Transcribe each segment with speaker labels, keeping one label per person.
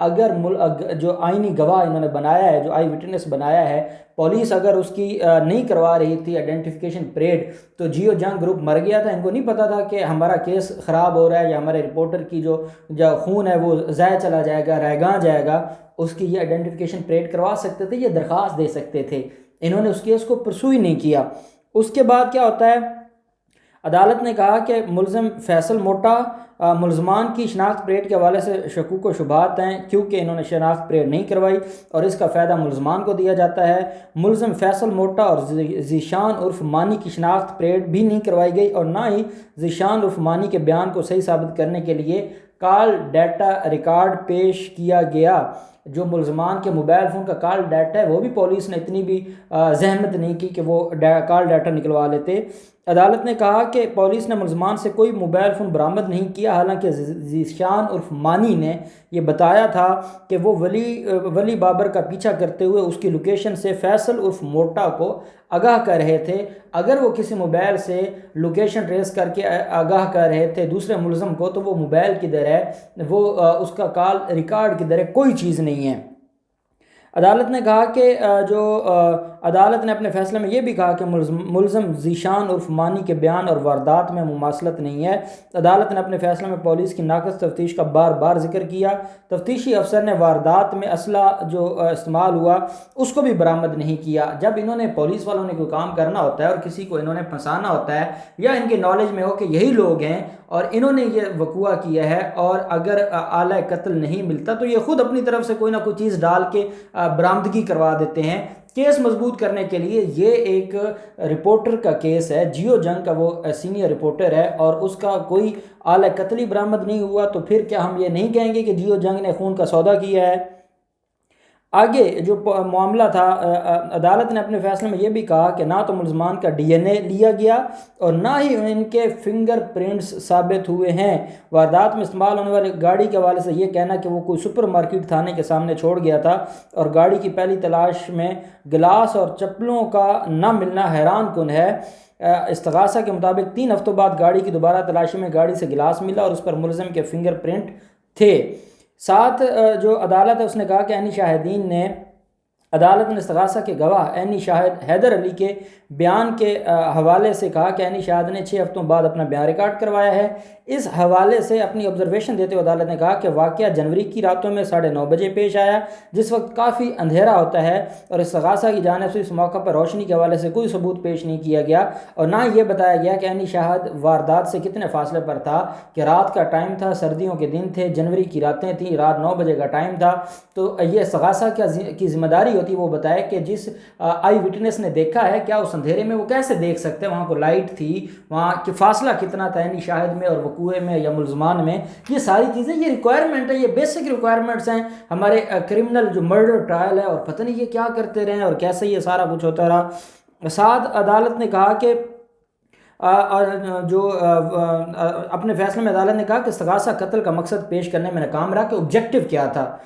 Speaker 1: اگر جو آئینی گواہ انہوں نے بنایا ہے، جو آئی وٹنس بنایا ہے، پولیس اگر اس کی نہیں کروا رہی تھی آئیڈینٹیفیکیشن پریڈ، تو جیو جنگ گروپ مر گیا تھا؟ ان کو نہیں پتا تھا کہ ہمارا کیس خراب ہو رہا ہے یا ہمارے رپورٹر کی جو خون ہے وہ ضائع چلا جائے گا، ریگاں جائے گا؟ اس کی یہ آئیڈینٹیفیکیشن پریڈ کروا سکتے تھے، یہ درخواست دے سکتے تھے، انہوں نے اس کیس کو پرسو ہی نہیں کیا۔ اس کے بعد کیا ہوتا ہے، عدالت نے کہا کہ ملزم فیصل موٹا ملزمان کی شناخت پریڈ کے حوالے سے شکوک و شبہات ہیں، کیونکہ انہوں نے شناخت پریڈ نہیں کروائی اور اس کا فائدہ ملزمان کو دیا جاتا ہے۔ ملزم فیصل موٹا اور ذیشان عرف مانی کی شناخت پریڈ بھی نہیں کروائی گئی، اور نہ ہی ذیشان عرف مانی کے بیان کو صحیح ثابت کرنے کے لیے کال ڈیٹا ریکارڈ پیش کیا گیا۔ جو ملزمان کے موبائل فون کا کال ڈیٹا ہے وہ بھی پولیس نے اتنی بھی زحمت نہیں کی کہ وہ کال ڈیٹا نکلوا لیتے۔ عدالت نے کہا کہ پولیس نے ملزمان سے کوئی موبائل فون برآمد نہیں کیا، حالانکہ ذیشان عرف مانی نے یہ بتایا تھا کہ وہ ولی بابر کا پیچھا کرتے ہوئے اس کی لوکیشن سے فیصل عرف موٹا کو آگاہ کر رہے تھے۔ اگر وہ کسی موبائل سے لوکیشن ٹریس کر کے آگاہ کر رہے تھے دوسرے ملزم کو، تو وہ موبائل کدھر ہے، وہ اس کا کال ریکارڈ کدھر ہے، کوئی چیز نہیں ہے۔ عدالت نے کہا کہ عدالت نے اپنے فیصلے میں یہ بھی کہا کہ ملزم ذیشان عرف مانی کے بیان اور واردات میں مماثلت نہیں ہے۔ عدالت نے اپنے فیصلے میں پولیس کی ناقص تفتیش کا بار بار ذکر کیا۔ تفتیشی افسر نے واردات میں اسلحہ جو استعمال ہوا اس کو بھی برآمد نہیں کیا۔ جب انہوں نے پولیس والوں نے کوئی کام کرنا ہوتا ہے اور کسی کو انہوں نے پھنسانا ہوتا ہے، یا ان کے نالج میں ہو کہ یہی لوگ ہیں اور انہوں نے یہ وقوع کیا ہے، اور اگر آلہ قتل نہیں ملتا تو یہ خود اپنی طرف سے کوئی نہ کوئی چیز ڈال کے برآمدگی کروا دیتے ہیں کیس مضبوط کرنے کے لیے۔ یہ ایک رپورٹر کا کیس ہے، جیو جنگ کا، وہ سینئر رپورٹر ہے اور اس کا کوئی آلہ قتل برآمد نہیں ہوا، تو پھر کیا ہم یہ نہیں کہیں گے کہ جیو جنگ نے خون کا سودا کیا ہے؟ آگے جو معاملہ تھا، عدالت نے اپنے فیصلے میں یہ بھی کہا کہ نہ تو ملزمان کا ڈی این اے لیا گیا اور نہ ہی ان کے فنگر پرنٹس ثابت ہوئے ہیں۔ واردات میں استعمال ہونے والی گاڑی کے حوالے سے یہ کہنا کہ وہ کوئی سپر مارکیٹ تھانے کے سامنے چھوڑ گیا تھا اور گاڑی کی پہلی تلاش میں گلاس اور چپلوں کا نہ ملنا حیران کن ہے۔ استغاثہ کے مطابق 3 ہفتوں بعد گاڑی کی دوبارہ تلاشی میں گاڑی سے گلاس ملا اور اس پر ملزم کے فنگر پرنٹ تھے۔ ساتھ جو عدالت ہے اس نے کہا کہ عدالت نے استغاثہ کے گواہ عینی شاہد حیدر علی کے بیان کے حوالے سے کہا کہ عینی شاہد نے 6 ہفتوں بعد اپنا بیان ریکارڈ کروایا ہے۔ اس حوالے سے اپنی آبزرویشن دیتے ہوئے عدالت نے کہا کہ واقعہ جنوری کی راتوں میں 9:30 بجے پیش آیا، جس وقت کافی اندھیرا ہوتا ہے، اور استغاثہ کی جانب سے اس موقع پر روشنی کے حوالے سے کوئی ثبوت پیش نہیں کیا گیا، اور نہ یہ بتایا گیا کہ عینی شاہد واردات سے کتنے فاصلے پر تھا، کہ رات کا ٹائم تھا، سردیوں کے دن تھے، جنوری کی راتیں تھیں، رات 9 بجے کا ٹائم تھا۔ تو یہ استغاثہ کی ذمہ داری ہوتی ہے وہ بتائے کہ جس آئی وٹنس نے دیکھا ہے، کیا اس اندھیرے میں وہ کیسے دیکھ سکتے ہیں، وہاں کو لائٹ تھی، وہاں کی فاصلہ کتنا تھا عینی شاہد میں اور وقوع میں یا ملزمان میں۔ یہ ساری چیزیں، یہ ریکوائرمنٹ ہے، یہ بیسک ریکوائرمنٹس ہیں ہمارے کرمنل جو مرڈر ٹرائل ہے، اور پتہ نہیں یہ کیا کرتے رہے اور کیسے یہ سارا کچھ ہوتا رہا۔ ساتھ عدالت نے کہا کہ اپنے فیصلے میں عدالت نے کہا کہ استغاثہ قتل کا مقصد پیش کرنے میں ناکام رہا، کہ آبجیکٹو کیا تھا،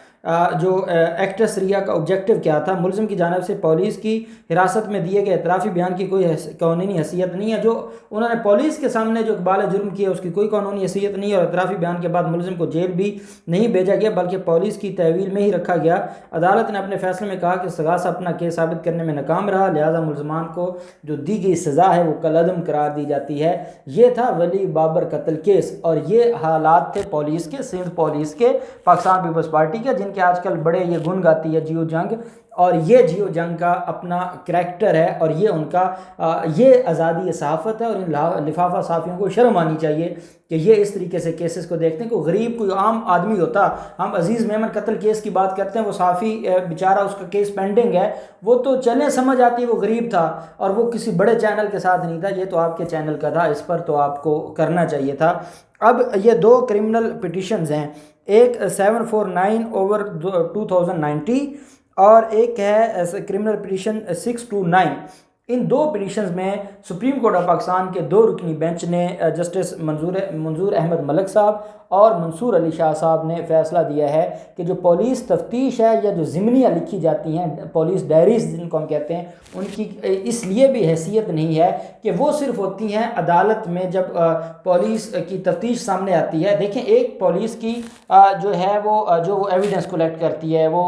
Speaker 1: جو ایکٹریس ریہ کا آبجیکٹو کیا تھا۔ ملزم کی جانب سے پولیس کی حراست میں دیے گئے اعترافی بیان کی کوئی قانونی حیثیت نہیں ہے۔ جو انہوں نے پولیس کے سامنے جو اقبال جرم کیا اس کی کوئی قانونی حیثیت نہیں ہے، اور اعترافی بیان کے بعد ملزم کو جیل بھی نہیں بھیجا گیا بلکہ پولیس کی تحویل میں ہی رکھا گیا۔ عدالت نے اپنے فیصلے میں کہا کہ استغاثہ اپنا کیس ثابت کرنے میں ناکام رہا، لہذا ملزمان کو جو دی گئی سزا ہے وہ کالعدم قرار دی جاتی ہے۔ یہ تھا ولی بابر قتل کیس، اور یہ حالات تھے پولیس کے، سندھ پولیس کے، پاکستان پیپلز پارٹی کے، جن کے آج کل بڑے یہ گن گاتی ہے جیو جنگ، اور یہ جیو جنگ کا اپنا کریکٹر ہے، اور یہ ان کا یہ آزادی صحافت ہے، اور ان لفافہ صحافیوں کو شرم آنی چاہیے کہ یہ اس طریقے سے کیسز کو دیکھتے ہیں۔ کوئی غریب، کوئی عام آدمی ہوتا، ہم عزیز میمن قتل کیس کی بات کرتے ہیں، وہ صحافی بیچارہ اس کا کیس پینڈنگ ہے، وہ تو چلیں سمجھ آتی وہ غریب تھا اور وہ کسی بڑے چینل کے ساتھ نہیں تھا، یہ تو آپ کے چینل کا تھا، اس پر تو آپ کو کرنا چاہیے تھا۔ اب یہ 2 کرمنل پٹیشنز ہیں، ایک 749/2090 اور ایک ہے کرمنل پٹیشن 629۔ ان دو پٹیشنز میں سپریم کورٹ آف پاکستان کے 2 رکنی بینچ نے جسٹس منظور احمد ملک صاحب اور منصور علی شاہ صاحب نے فیصلہ دیا ہے کہ جو پولیس تفتیش ہے یا جو ضمنیاں لکھی جاتی ہیں پولیس ڈائریز جن کو ہم کہتے ہیں، ان کی اس لیے بھی حیثیت نہیں ہے کہ وہ صرف ہوتی ہیں عدالت میں جب پولیس کی تفتیش سامنے آتی ہے۔ دیکھیں ایک پولیس کی جو ہے وہ ایویڈنس کلیکٹ کرتی ہے، وہ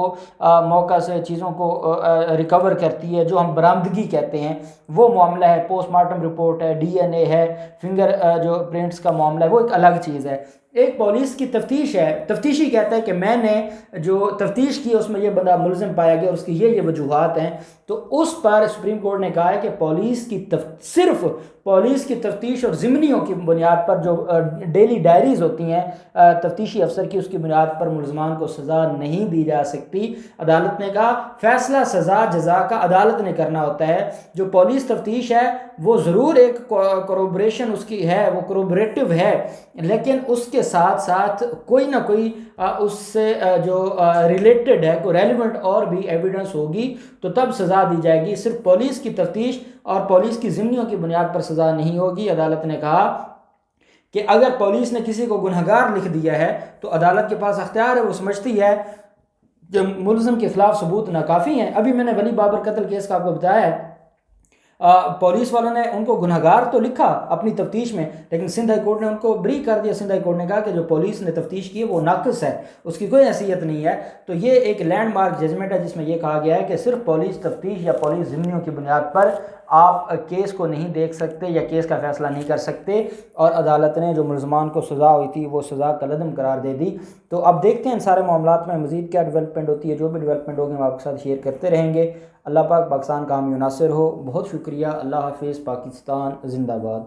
Speaker 1: موقع سے چیزوں کو ریکور کرتی ہے، جو ہم برآمدگی کہتے ہیں وہ معاملہ ہے، پوسٹ مارٹم رپورٹ ہے، ڈی این اے ہے، فنگر جو پرنٹس کا معاملہ ہے وہ ایک الگ چیز ہے۔ ایک پولیس کی تفتیش ہے، تفتیشی کہتا ہے کہ میں نے جو تفتیش کی اس میں یہ بندہ ملزم پایا گیا، اس کی یہ وجوہات ہیں، تو اس پر سپریم کورٹ نے کہا ہے کہ پولیس کی صرف پولیس کی تفتیش اور ضمنیوں کی بنیاد پر جو ڈیلی ڈائریز ہوتی ہیں تفتیشی افسر کی، اس کی بنیاد پر ملزمان کو سزا نہیں دی جا سکتی۔ عدالت نے کہا فیصلہ سزا جزا کا عدالت نے کرنا ہوتا ہے۔ جو پولیس تفتیش ہے وہ ضرور ایک کوروبریشن اس کی ہے، وہ کوروبریٹو ہے، لیکن اس کے ساتھ ساتھ کوئی نہ کوئی اس سے جو ریلیٹڈ ہے، کوئی ریلیونٹ اور بھی ایویڈنس ہوگی تو تب سزا دی جائے گی۔ صرف پولیس کی تفتیش اور پولیس کی ضمنیوں کی بنیاد پر سزا نہیں ہوگی۔ عدالت نے کہا کہ اگر پولیس نے کسی کو گنہگار لکھ دیا ہے تو عدالت کے پاس اختیار ہے، وہ سمجھتی ہے کہ ملزم کے خلاف ثبوت ناکافی ہیں۔ ابھی میں نے ولی بابر قتل کیس کا آپ کو بتایا ہے، پولیس والوں نے ان کو گنہگار تو لکھا اپنی تفتیش میں، لیکن سندھ ہائی کورٹ نے ان کو بری کر دیا۔ سندھ ہائی کورٹ نے کہا کہ جو پولیس نے تفتیش کی ہے وہ ناقص ہے، اس کی کوئی حیثیت نہیں ہے۔ تو یہ ایک لینڈ مارک ججمنٹ ہے جس میں یہ کہا گیا ہے کہ صرف پولیس تفتیش یا پولیس ضمنیوں کی بنیاد پر آپ کیس کو نہیں دیکھ سکتے یا کیس کا فیصلہ نہیں کر سکتے، اور عدالت نے جو ملزمان کو سزا ہوئی تھی وہ سزا کالعدم قرار دے دی۔ تو اب دیکھتے ہیں ان سارے معاملات میں مزید کیا ڈیولپمنٹ ہوتی ہے، جو بھی ڈیولپمنٹ ہوگی ہم آپ کے ساتھ شیئر کرتے رہیں گے۔ اللہ پاک پاکستان کا حامی و ناصر ہو۔ بہت شکریہ۔ اللہ حافظ۔ پاکستان زندہ باد۔